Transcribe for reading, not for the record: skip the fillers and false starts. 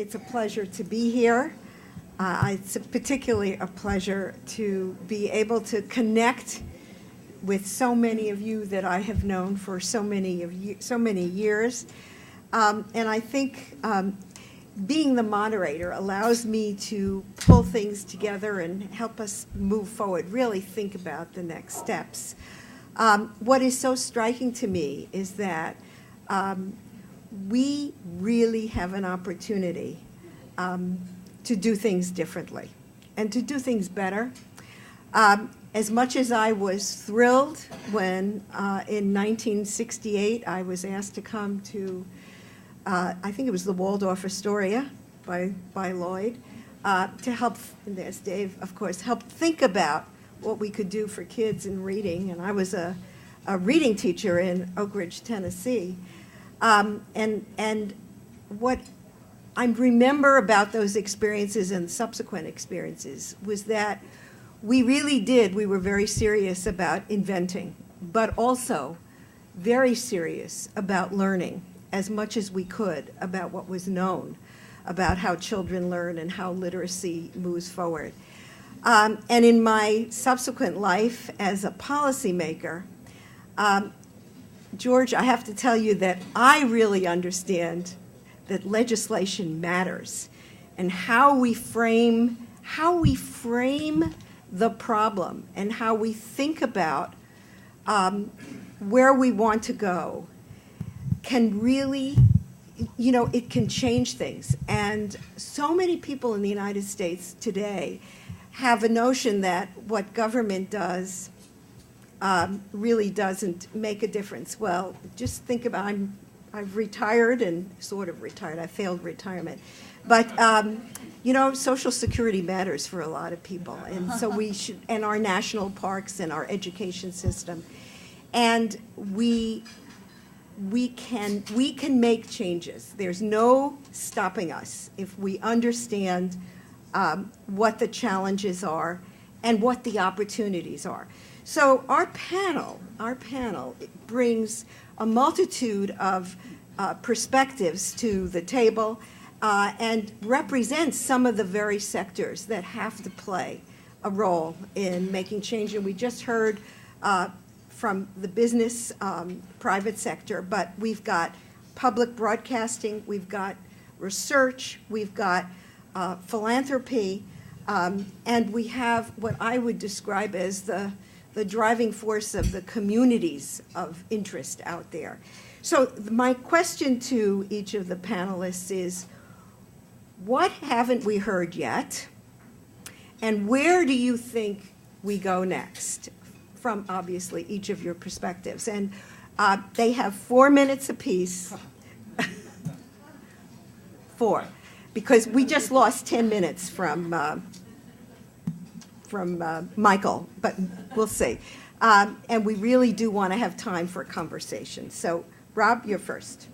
It's a pleasure to be here. It's particularly a pleasure to be able to connect with so many of you that I have known for so many years. And I think being the moderator allows me to pull things together and help us move forward, really think about the next steps. What is so striking to me is that we really have an opportunity to do things differently and to do things better. As much as I was thrilled when in 1968 I was asked to come to, I think it was the Waldorf Astoria by Lloyd, to help, and there's Dave, of course, help think about what we could do for kids in reading. And I was a reading teacher in Oak Ridge, Tennessee. And what I remember about those experiences and subsequent experiences was that we were very serious about inventing, but also very serious about learning as much as we could about what was known, about how children learn and how literacy moves forward. And in my subsequent life as a policymaker, George, I have to tell you that I really understand that legislation matters and how we frame the problem and how we think about where we want to go can really, it can change things. And so many people in the United States today have a notion that what government does really doesn't make a difference. Well, just think about, I've retired and sort of retired. I failed retirement. But, Social Security matters for a lot of people. And so we should, and our national parks and our education system. And we can make changes. There's no stopping us if we understand what the challenges are and what the opportunities are. So our panel brings a multitude of perspectives to the table and represents some of the very sectors that have to play a role in making change. And we just heard from the business private sector, but we've got public broadcasting, we've got research, we've got philanthropy, and we have what I would describe as the driving force of the communities of interest out there. So my question to each of the panelists is, what haven't we heard yet? And where do you think we go next? From obviously each of your perspectives. And they have 4 minutes apiece. 4, because we just lost 10 minutes from Michael, but we'll see. And we really do want to have time for conversation. So, Rob, you're first.